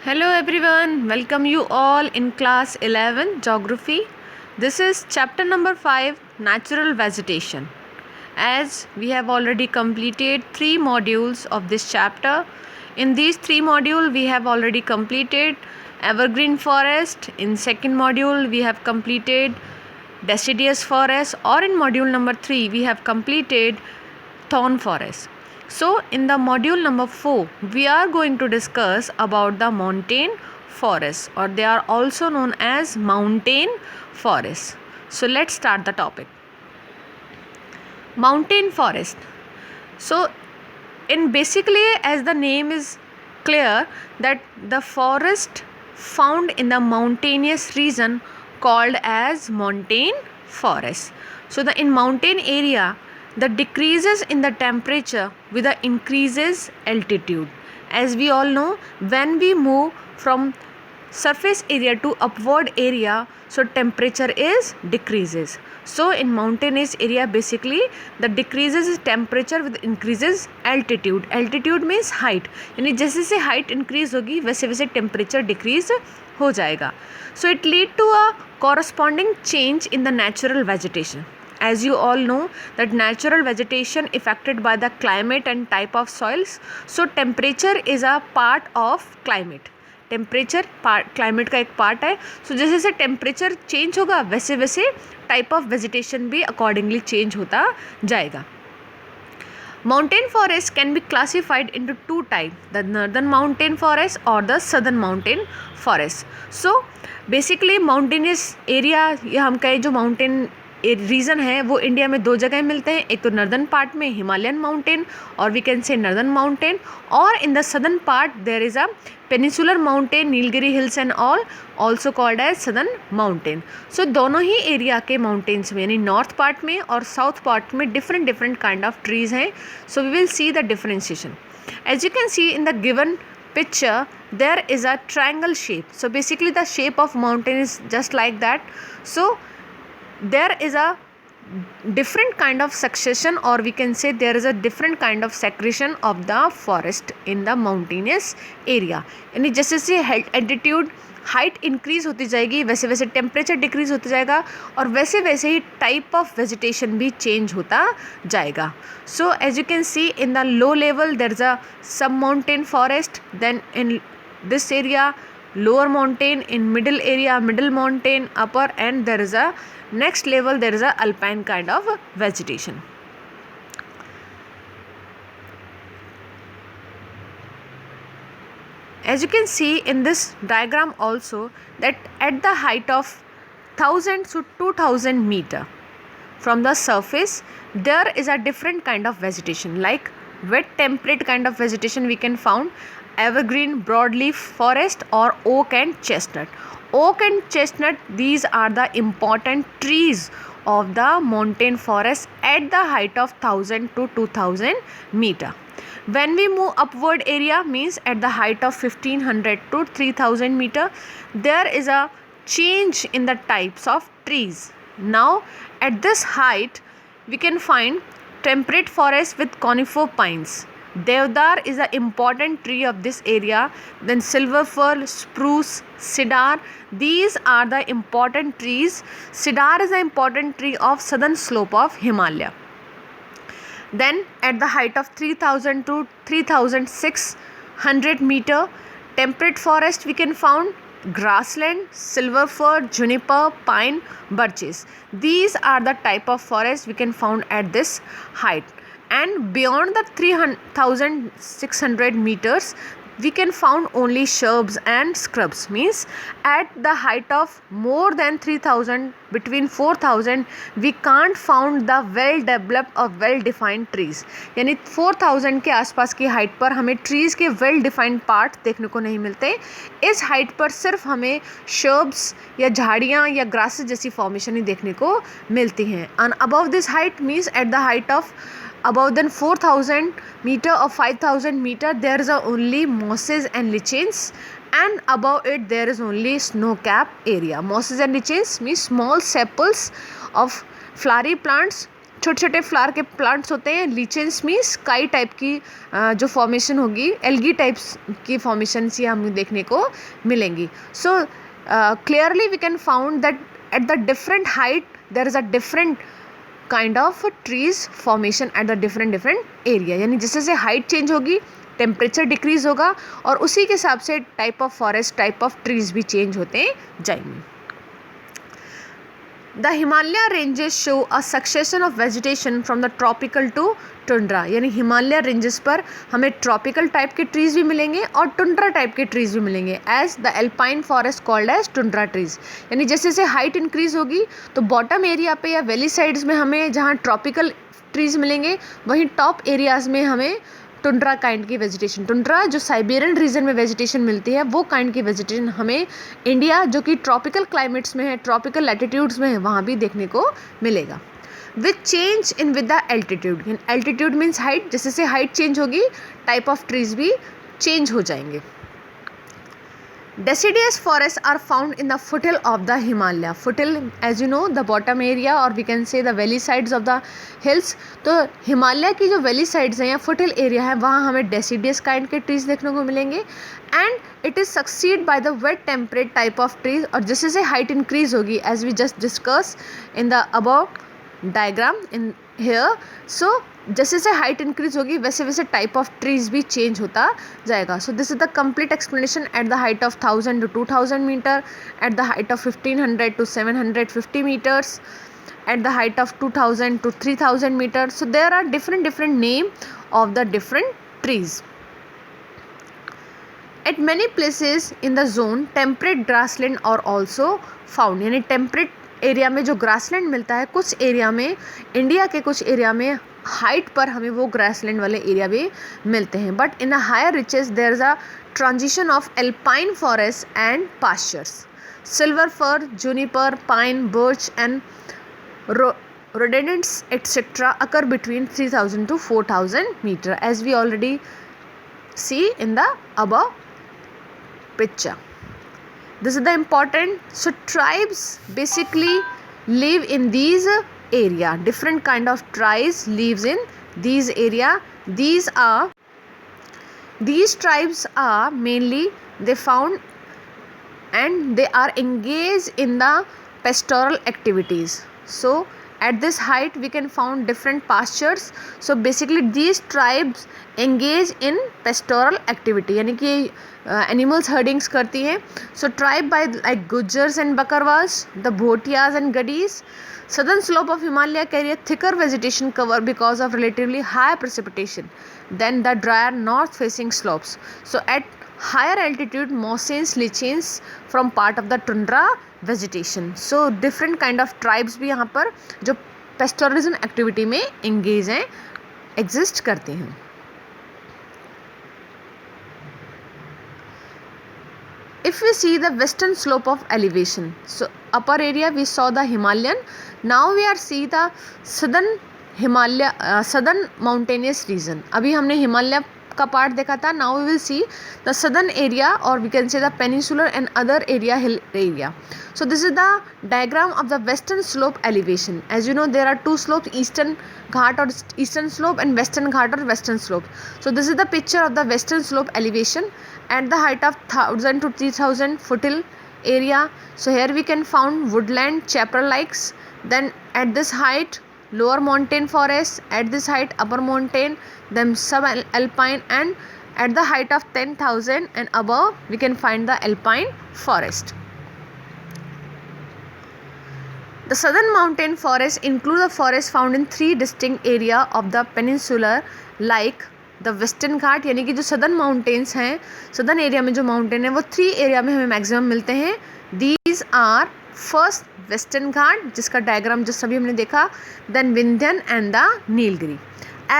Hello everyone, welcome you all in class 11 geography. This is chapter number 5 natural vegetation. As we have already completed 3 modules of this chapter, in these 3 modules we have already completed evergreen forest. In second module we have completed deciduous forest, or in module number 3 we have completed thorn forest. So in the module number 4 we are going to discuss about the montane forests, or they are also known as mountain forests. So let's start the topic. Mountain forest. So in basically, as the name is clear, that the forest found in the mountainous region called as montane forest. So the in mountain area, the decreases in the temperature with the increases altitude. As we all know, when we move from surface area to upward area, so temperature is decreases. So in mountainous area, basically the decreases is temperature with increases altitude. Altitude means height, यानी जैसे जैसे height increase होगी वैसे वैसे temperature decrease हो जाएगा. So it lead to a corresponding change in the natural vegetation. As you all know that natural vegetation affected by the climate and type of soils. So temperature is a part of climate. Temperature climate का एक part है. सो जैसे जैसे temperature change होगा वैसे वैसे type of vegetation भी accordingly change होता जाएगा. Mountain forest can be classified into two types, the northern mountain forest or the southern mountain forest. So basically mountainous area, या हम कहें जो mountain रीजन है वो इंडिया में दो जगह मिलते हैं. एक तो नर्दर्न पार्ट में हिमालयन माउंटेन, और we can say northern mountain, और in the southern part there is a peninsular mountain, Nilgiri hills and all, also called as southern mountain. So दोनों ही एरिया के माउंटेन्स में, यानी नॉर्थ पार्ट में और साउथ पार्ट में different different kind of trees हैं. So we will see the differentiation. As you can see in the given picture, there is a triangle shape. So basically the shape of mountain is just like that. So there is a different kind of succession, or we can say there is a different kind of secretion of the forest in the mountainous area. यानी जैसे जैसे altitude height increase होती जाएगी वैसे वैसे temperature decrease होता जाएगा, और वैसे वैसे ही टाइप ऑफ वेजिटेशन भी चेंज होता जाएगा. So as you can see in the low level there is a sub mountain forest, then in this area lower mountain, in middle area middle mountain, upper, and there is a next level, there is a alpine kind of vegetation. As you can see in this diagram also, that at the height of 1000 to 2000 meter from the surface, there is a different kind of vegetation, like wet temperate kind of vegetation we can found evergreen broadleaf forest or oak and chestnut. Oak and chestnut, these are the important trees of the mountain forest at the height of 1000 to 2000 meter. When we move upward area, means at the height of 1500 to 3000 meter, there is a change in the types of trees. Now at this height we can find temperate forest with conifer pines. Devdar is an important tree of this area. Then silver fir, spruce, cedar, these are the important trees. Cedar is an important tree of southern slope of Himalaya. Then at the height of 3000 to 3600 meter, temperate forest we can found grassland, silver fir, juniper, pine, birches. These are the type of forest we can found at this height. And beyond the 3600 meters, we can found only shrubs and scrubs. Means at the height of more than 3000, between 4000, we can't found the well developed or well defined trees. यानी 4000 के आसपास की height पर हमें trees के well defined part देखने को नहीं मिलते. इस हाइट पर सिर्फ हमें shrubs या झाड़ियाँ या grasses जैसी फॉर्मेशन ही देखने को मिलती हैं. And above this height, means at the height of above than 4000 meter or 5000 meter, there is only mosses and lichens, and above it there is only snow cap area. Mosses and lichens means small sepals of flowering plants छोटे छोटे flower के plants होते हैं। लीचेंस में sky type की जो formation होगी, algae types की फॉर्मेशन ही हमें देखने को मिलेंगी। So clearly we can found that at the different height there is a different kind of trees formation at the different area. यानी जैसे जैसे हाइट चेंज होगी टेम्परेचर डिक्रीज होगा और उसी के हिसाब से type of forest, type of trees भी चेंज होते जाएंगे। The Himalaya ranges show a succession of vegetation from the tropical to tundra. यानी हिमालय रेंजेस पर हमें ट्रॉपिकल टाइप के ट्रीज भी मिलेंगे और टुंड्रा टाइप के ट्रीज भी मिलेंगे as the alpine forest called as tundra trees. यानी जैसे जैसे हाइट इंक्रीज होगी तो बॉटम एरिया पे या वैली साइड्स में हमें जहाँ ट्रॉपिकल ट्रीज मिलेंगे, वहीं टॉप एरियाज में हमें टुंड्रा काइंड की वेजिटेशन, टुंड्रा जो साइबेरियन रीजन में वेजिटेशन मिलती है वो काइंड की वेजिटेशन हमें इंडिया जो कि ट्रॉपिकल क्लाइमेट्स में है, ट्रॉपिकल लैटिट्यूड्स में है, वहाँ भी देखने को मिलेगा। With change in with the altitude, altitude means height, जैसे जैसे हाइट चेंज होगी टाइप ऑफ ट्रीज भी चेंज हो जाएंगे। Deciduous forests are found in the foothill of the Himalaya. Foothill, as you know, the bottom area or we can say the valley sides of the hills. तो हिमालय की जो valley sides हैं या foothill area है वहाँ हमें deciduous kind के trees देखने को मिलेंगे and it is succeed by the wet temperate type of trees. और जैसे जैसे हाइट इंक्रीज होगी as we just discuss in the above diagram in here, so जैसे जैसे हाइट इंक्रीज होगी वैसे वैसे टाइप ऑफ ट्रीज भी चेंज होता जाएगा। So this is the complete explanation at the height of 1000 to 2000 metre, at the height of 1500 to 750 meters, at the height of 2000 to 3000 meters. So there are different name of the different trees. At many places in the zone temperate grassland are also found. यानी temperate area में जो grassland मिलता है, कुछ area में, India के कुछ area में हाइट पर हमें वो ग्रासलैंड वाले एरिया भी मिलते हैं। But in a higher reaches there is a transition of alpine forest and pastures. Silver fir, juniper, pine, birch and rhododendrons etc. occur between 3000 to 4000 meter as we already see in the above picture. This is the important. So tribes basically live in these area. Different kind of tribes lives in these area. These tribes are mainly they found and they are engaged in the pastoral activities. So at this height we can found different pastures. So basically these tribes engage in pastoral activity, यानी कि animals herdings करती हैं. So tribe by like Gujars and Bakarwas, the Bhotiyas and Gadis. Southern slope of Himalaya carry a thicker vegetation cover because of relatively high precipitation than the drier north facing slopes. So at higher altitude moraines lichens from part of the tundra vegetation. So different kind of tribes भी यहाँ पर जो pastoralism activity में engage हैं, exist करते हैं. If we see the western slope of elevation, so upper area we saw the Himalayan. Now we are see the southern Himalaya, southern mountainous region. अभी हमने हिमालय का पार्ट देखा था. Now we will see the southern area or we can say the peninsular and other area, hill area. So this is the diagram of the western slope elevation. As you know there are two slopes, eastern ghat or eastern slope and western ghat or western slope. So this is the picture of the western slope elevation at the height of 1000 to 3000 foothill area. So here we can found woodland, chaparral lakes. Then at this height lower montane forest, at this height upper montane, then sub-alpine, and at the height of 10,000 and above we can find the alpine forest. The southern mountain forest include the forest found in three distinct area of the peninsular like the Western Ghat, यानी कि जो southern mountains हैं, southern area में जो mountain है वो 3 area में हमें मैक्सिमम मिलते हैं. These are first Western Ghat जिसका डायग्राम जो सभी हमने देखा, then Vindhyan and the Nilgiri.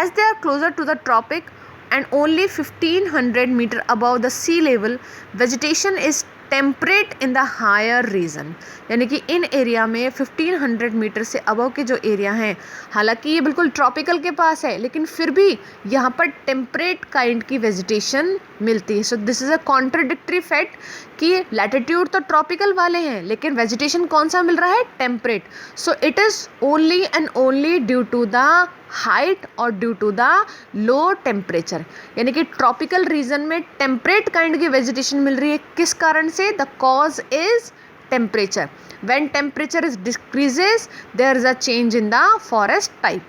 As they are closer to the tropic and only 1500 meter above the sea level, vegetation is temperate in the higher region, यानी कि इन एरिया में 1500 मीटर से above के जो एरिया हैं, हालांकि ये बिल्कुल ट्रॉपिकल के पास है, लेकिन फिर भी यहाँ पर टेम्परेट काइंड की वेजिटेशन मिलती है. So this is a contradictory fact कि लैटिट्यूड तो ट्रॉपिकल वाले हैं, लेकिन वेजिटेशन कौन सा मिल रहा है, temperate. So it is only and only due to the height और due to the low temperature, यानी कि ट्रॉपिकल रीजन में टेम्परेट काइंड की वेजिटेशन मिल रही है. किस कारण से? The cause is temperature. When temperature is decreases there is a change in the forest type.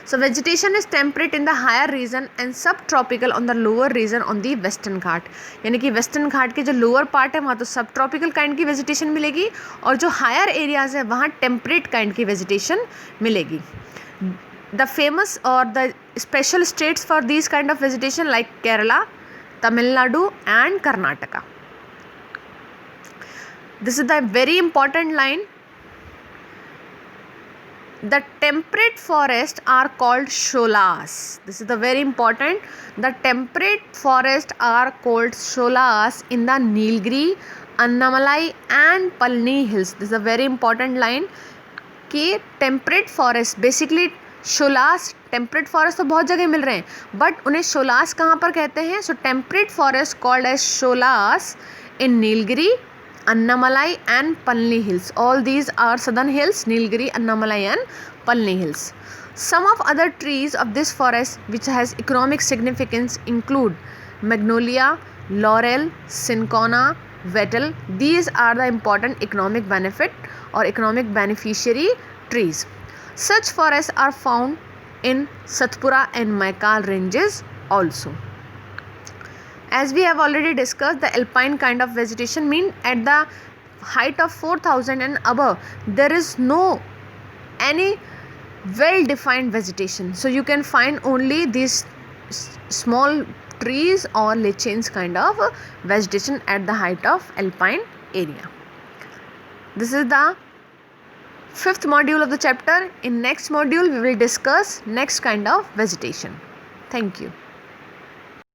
So vegetation is temperate in the higher region and subtropical on the lower region on the western घाट, यानी कि western घाट के जो lower part है वहाँ तो सब tropical kind की vegetation मिलेगी, और जो हायर एरियाज है वहाँ टेम्परेट काइंड की वेजिटेशन मिलेगी. द फेमस और the special states for this kind of vegetation like Kerala, Tamil Nadu and Karnataka. This is the very important line. The temperate forests are called sholas. This is the very important. The temperate forests are called sholas in the Nilgiri, Annamalai and Palni hills. This is a very important line कि temperate forest basically sholas, temperate forest तो बहुत जगह मिल रहे हैं, but उन्हें sholas कहाँ पर कहते हैं? So temperate forest called as sholas in Nilgiri, Annamalai and Palni hills. All these are southern hills, Nilgiri, Annamalai and Palni hills. Some of other trees of this forest which has economic significance include magnolia, laurel, cinchona, wattle. These are the important economic benefit or economic beneficiary trees. Such forests are found in Satpura and Maikal ranges also. As we have already discussed, the alpine kind of vegetation mean at the height of 4000 and above there is no any well defined vegetation, so you can find only these small trees or lichens kind of vegetation at the height of alpine area. This is the 5th module of the chapter. In next module we will discuss next kind of vegetation. Thank you.